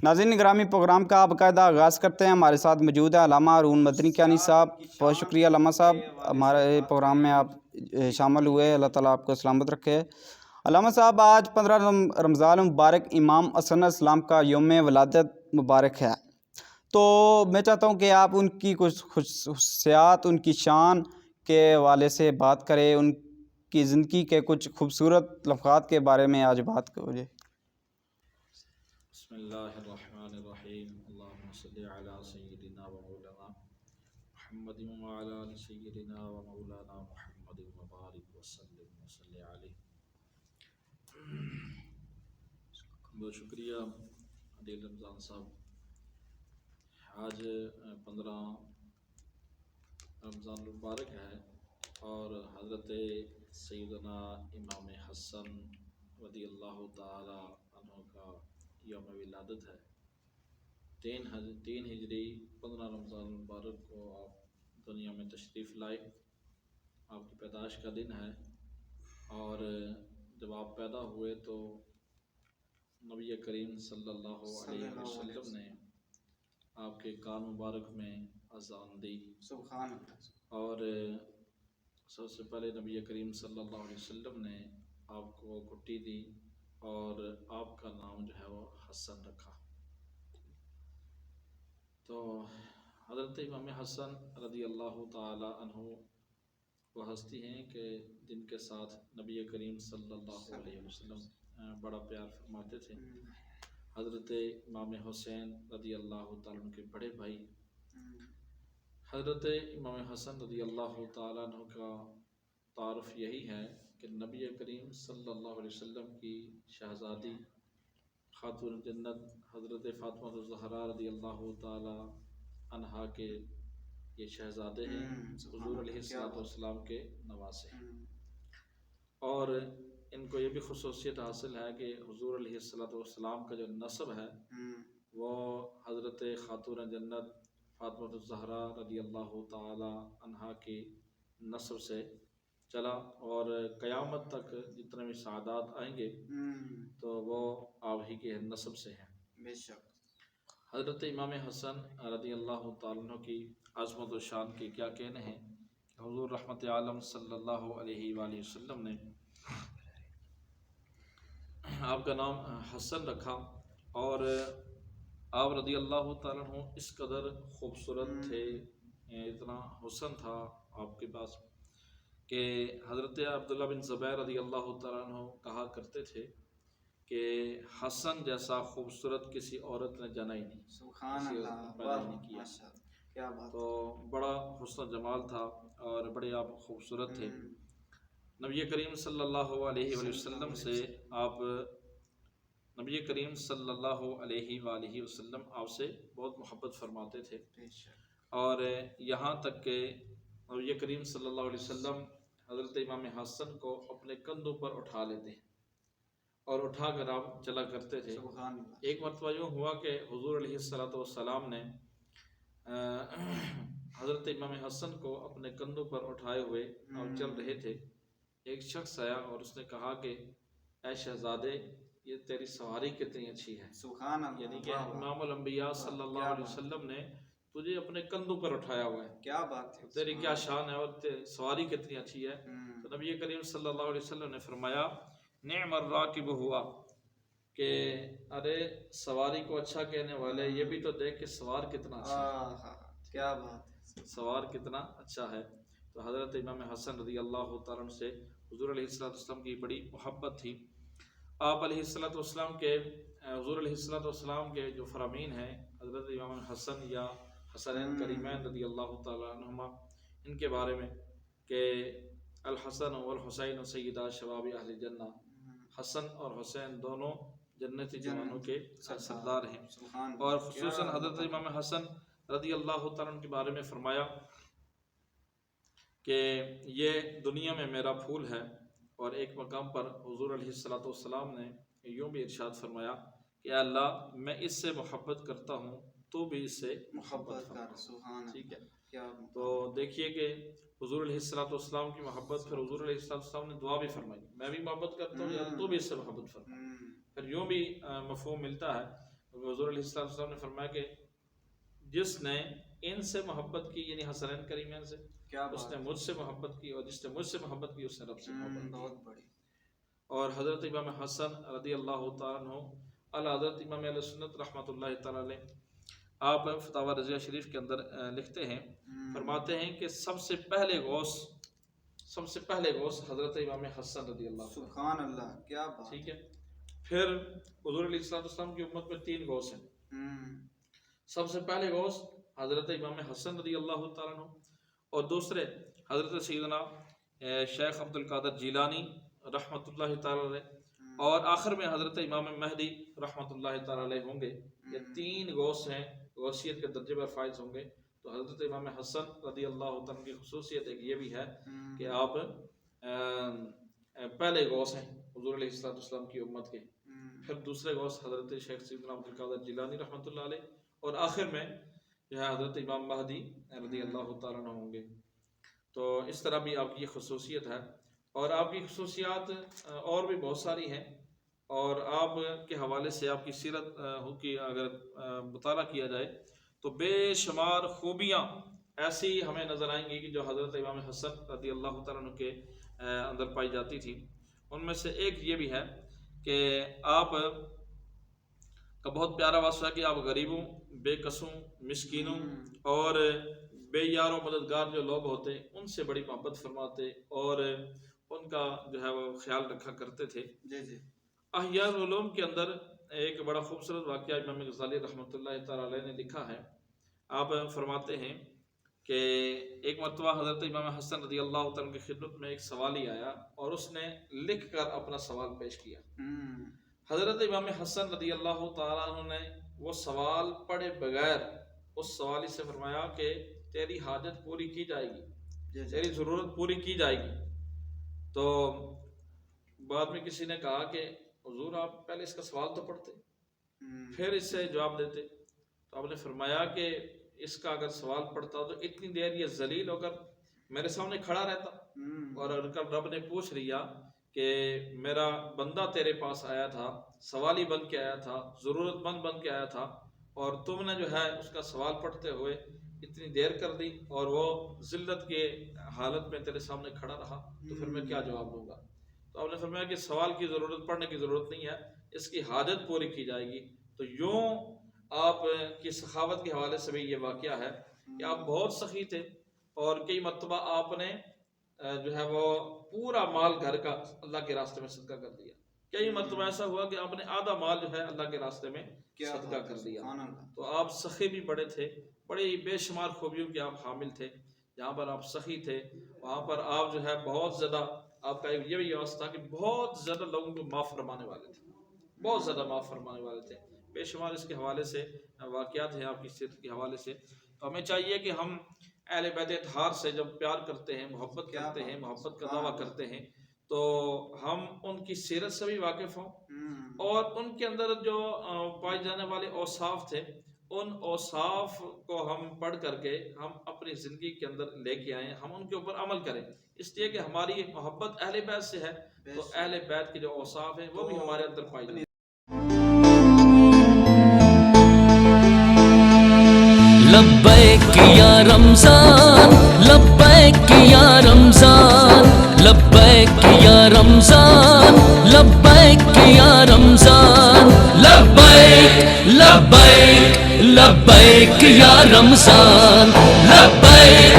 ناظرین گرامی، پروگرام کا باقاعدہ آغاز کرتے ہیں۔ ہمارے ساتھ موجود ہے علامہ ہارون مدنی کیانی صاحب۔ بہت شکریہ علامہ صاحب، ہمارے پروگرام میں آپ شامل ہوئے۔ اللہ تعالیٰ آپ کو سلامت رکھے۔ علامہ صاحب، آج 15 رمضان مبارک امام حسن علیہ السلام کا یوم ولادت مبارک ہے، تو میں چاہتا ہوں کہ آپ ان کی کچھ خصوصیات، ان کی شان کے حوالے سے بات کریں، ان کی زندگی کے کچھ خوبصورت لمحات کے بارے میں آج بات کریں۔ بسم اللہ الرحمن الرحیم، اللہم صلی علی سیدنا و مولانا محمد وعلی آل سیدنا و مولانا محمد مبارک وسلم وصلی علیہ۔ بہت شکریہ عادل رمضان صاحب۔ آج 15 رمضان المبارک ہے اور حضرت سیدنا امام حسن رضی اللہ تعالی عنہ کا یوم ولادت ہے۔ 3 ہجری 15 رمضان المبارک کو آپ دنیا میں تشریف لائے۔ آپ کی پیدائش کا دن ہے، اور جب آپ پیدا ہوئے تو نبی کریم صلی اللہ علیہ وسلم نے آپ کے کان مبارک میں اذان دی، سبحان اللہ۔ اور سب سے پہلے نبی کریم صلی اللہ علیہ وسلم نے آپ کو گھٹی دی اور آپ کا نام جو ہے وہ حسن رکھا۔ تو حضرت امام حسن رضی اللہ تعالی عنہ وہ ہستی ہیں کہ جن کے ساتھ نبی کریم صلی اللہ علیہ وسلم بڑا پیار فرماتے تھے۔ حضرت امام حسین رضی اللہ تعالیٰ عنہ کے بڑے بھائی حضرت امام حسن رضی اللہ تعالیٰ عنہ کا تعارف یہی ہے کہ نبی کریم صلی اللہ علیہ وسلم کی شہزادی خاتون جنت حضرت فاطمہ الزہرا رضی اللہ تعالی عنہا کے یہ شہزادے ہیں، حضور علیہ السلام کے نواسے ہیں، اور ان کو یہ بھی خصوصیت حاصل ہے کہ حضور علیہ السلام کا جو نسب ہے وہ حضرت خاتون جنت فاطمہ الزہرا رضی اللہ تعالی عنہا کی نسب سے چلا، اور قیامت تک جتنے بھی سعادات آئیں گے تو وہ آپ ہی کے نسب سے ہیں۔ بے شک۔ حضرت امام حسن رضی اللہ تعالیٰ عنہ کی عظمت و شان کے کیا کہنے ہیں کہ حضور رحمت عالم صلی اللہ علیہ وآلہ وسلم نے آپ کا نام حسن رکھا، اور آپ رضی اللہ تعالیٰ عنہ اس قدر خوبصورت تھے، اتنا حسن تھا آپ کے پاس کہ حضرت عبداللہ بن زبیر رضی اللہ تعالیٰ عنہ کہا کرتے تھے کہ حسن جیسا خوبصورت کسی عورت نے جنا ہی نہیں، سبحان کسی اللہ، عورت نے پیدا ہی نہیں کیا۔ کیا بات۔ تو بڑا حسن جمال تھا اور بڑے آپ خوبصورت تھے۔ نبی کریم صلی اللہ علیہ وآلہ وسلم سے آپ نبی کریم صلی اللہ علیہ وآلہ وسلم آپ سے بہت محبت فرماتے تھے، اور یہاں تک کہ نبی کریم صلی اللہ علیہ وسلم حضرت امام حسن کو اپنے کندھوں پر اٹھا لیتے اور اٹھا کر آپ چلا کرتے تھے۔ ایک مرتبہ یوں ہوا کہ حضور علیہ السلام نے حضرت امام حسن کو اپنے کندھوں پر اٹھائے ہوئے اور چل رہے تھے۔ ایک شخص آیا اور اس نے کہا کہ اے شہزادے، یہ تیری سواری کتنی اچھی ہے، سبحان اللہ، یعنی کہ امام الانبیاء صلی اللہ علیہ وسلم نے تجھے اپنے کندھوں پر اٹھایا ہوا ہے، کیا بات ہے، تیری کیا شان ہے اور سواری کتنی اچھی ہے۔ تو نبی کریم صلی اللہ علیہ وسلم نے فرمایا نعم الراکب ہوا، کہ ارے سواری کو اچھا کہنے والے یہ بھی تو دیکھ کہ سوار کتنا اچھا ہے، کیا بات ہے، سوار کتنا اچھا ہے۔ تو حضرت امام حسن رضی اللہ تعالیٰ عنہ سے حضور علیہ السلام کی بڑی محبت تھی۔ آپ علیہ السلام کے حضور علیہ السلام کے جو فرامین ہیں حضرت امام حسن یا حسنین کریمین رضی اللہ تعالیٰ عنہما، ان کے بارے میں کہ الحسن والحسین سیدہ شباب اہل جنہ، حسن اور حسین دونوں جنتی جوانوں کے سردار ہیں، اور خصوصاً حضرت امام حسن رضی اللہ تعالیٰ عنہ کے بارے میں فرمایا کہ یہ دنیا میں میرا پھول ہے، اور ایک مقام پر حضور علیہ السلام نے یوں بھی ارشاد فرمایا کہ اللہ میں اس سے محبت کرتا ہوں تو بھی اس سے محبت فرما۔ ٹھیک ہے، تو دیکھیے کہ حضور علیہ السلام کی محبت، پھر حضور علیہ السلام نے دعا بھی فرمائی میں بھی محبت کرتا ہوں یا تو بھی اس سے محبت فرما۔ پھر یوں بھی مفہوم ملتا ہے حضور علیہ السلام نے فرمایا کہ جس نے ان سے محبت کی یعنی حسنین کریمین سے اس نے مجھ سے محبت کی، اور جس نے مجھ سے محبت کی اس نے رب سے محبت کی۔ بہت بڑی۔ اور حضرت امام حسن رضی اللہ تعالیٰ عنہ اعلیٰ حضرت امام علیہ سنت رحمۃ اللہ تعالیٰ علیہ آپ فتاوی رضیہ شریف کے اندر لکھتے ہیں، فرماتے ہیں کہ سب سے پہلے غوث حضرت امام حسن رضی اللہ عنہ۔ سبحان اللہ، کیا بات۔ ٹھیک ہے، پھر حضور علیہ السلام کی امت میں 3 غوث ہیں۔ سب سے پہلے غوث حضرت امام حسن رضی اللہ تعالیٰ عنہ، اور دوسرے حضرت سیدنا شیخ عبد القادر جیلانی رحمۃ اللہ تعالیٰ علیہ، اور آخر میں حضرت امام مہدی رحمۃ اللہ تعالیٰ علیہ ہوں گے۔ یہ 3 غوث ہیں، غوثیت کے درجے پر فائز ہوں گے۔ تو حضرت امام حسن رضی اللہ تعالیٰ کی خصوصیت ایک یہ بھی ہے کہ آپ پہلے غوث ہیں حضور علیہ السلام کی امت کے، پھر دوسرے غوث حضرت شیخ سیدنا عبد القادر جیلانی رحمۃ اللہ علیہ، اور آخر میں جو ہے حضرت امام مہدی رضی اللہ تعالیٰ عنہ ہوں گے۔ تو اس طرح بھی آپ کی یہ خصوصیت ہے، اور آپ کی خصوصیات اور بھی بہت ساری ہیں، اور آپ کے حوالے سے آپ کی سیرت کی اگر مطالعہ کیا جائے تو بے شمار خوبیاں ایسی ہمیں نظر آئیں گی کہ جو حضرت امام حسن رضی اللہ تعالیٰ عنہ کے اندر پائی جاتی تھی۔ ان میں سے ایک یہ بھی ہے کہ آپ کا بہت پیارا وصف ہے کہ آپ غریبوں، بے کسوں، مسکینوں اور بے یار و مددگار جو لوگ ہوتے ان سے بڑی محبت فرماتے اور ان کا جو ہے وہ خیال رکھا کرتے تھے۔ احیاء العلوم کے اندر ایک بڑا خوبصورت واقعہ امام غزالی رحمۃ اللہ تعالیٰ علیہ نے لکھا ہے۔ آپ فرماتے ہیں کہ ایک مرتبہ حضرت امام حسن رضی اللہ تعالیٰ کی خدمت میں ایک سوالی آیا اور اس نے لکھ کر اپنا سوال پیش کیا۔ حضرت امام حسن رضی اللہ تعالیٰ عنہ نے وہ سوال پڑھے بغیر اس سوالی سے فرمایا کہ تیری حاجت پوری کی جائے گی، تیری ضرورت پوری کی جائے گی۔ تو بعد میں کسی نے کہا کہ حضور آپ پہلے اس کا سوال تو پڑھتے پھر اس سے جواب دیتے، تو آپ نے فرمایا کہ اس کا اگر سوال پڑھتا تو اتنی دیر یہ ذلیل ہو کر میرے سامنے کھڑا رہتا، اور اگر رب نے پوچھ لیا کہ میرا بندہ تیرے پاس آیا تھا، سوالی بن کے آیا تھا، ضرورت مند بن کے آیا تھا، اور تم نے جو ہے اس کا سوال پڑھتے ہوئے اتنی دیر کر دی اور وہ ذلت کے حالت میں تیرے سامنے کھڑا رہا، تو پھر میں کیا جواب دوں گا؟ تو آپ نے فرمایا کہ سوال کی ضرورت، پڑھنے کی ضرورت نہیں ہے، اس کی حاجت پوری کی جائے گی۔ تو یوں آپ کی سخاوت کے حوالے سے بھی یہ واقعہ ہے کہ آپ بہت سخی تھے، اور کئی مرتبہ آپ نے جو ہے وہ پورا مال گھر کا اللہ کے راستے میں صدقہ کر دیا۔ کئی مرتبہ ایسا ہوا کہ آپ نے آدھا مال جو ہے اللہ کے راستے میں صدقہ کر دیا۔ تو آپ سخی بھی بڑے تھے، بڑے بے شمار خوبیوں کے آپ حامل تھے۔ جہاں پر آپ سخی تھے وہاں پر آپ جو ہے بہت زیادہ، آپ کا یہ بھی واسطہ تھا کہ بہت زیادہ لوگوں کو معاف فرمانے والے تھے، بہت زیادہ معاف فرمانے والے تھے۔ بے شمار اس کے حوالے سے واقعات ہیں آپ کی سیرت کے حوالے سے۔ تو ہمیں چاہیے کہ ہم اہل بیت اطہار سے جب پیار کرتے ہیں، محبت کرتے ہیں، محبت کا دعویٰ کرتے ہیں، تو ہم ان کی سیرت سے بھی واقف ہوں، اور ان کے اندر جو پائے جانے والے اوصاف تھے ان اوصاف کو ہم پڑھ کر کے ہم اپنی زندگی کے اندر لے کے آئیں، ہم ان کے اوپر عمل کریں، اس لیے کہ ہماری محبت اہل بیت سے ہے، تو اہل بیت کے جو اوصاف ہیں وہ بھی ہمارے اندر پائی جائیں۔ لبیک یا رمضان، لبیک یا رمضان، لبیک یا رمضان، لبیک یا رمضان، لبیک لبیک لبیک یا رمضان، لبیک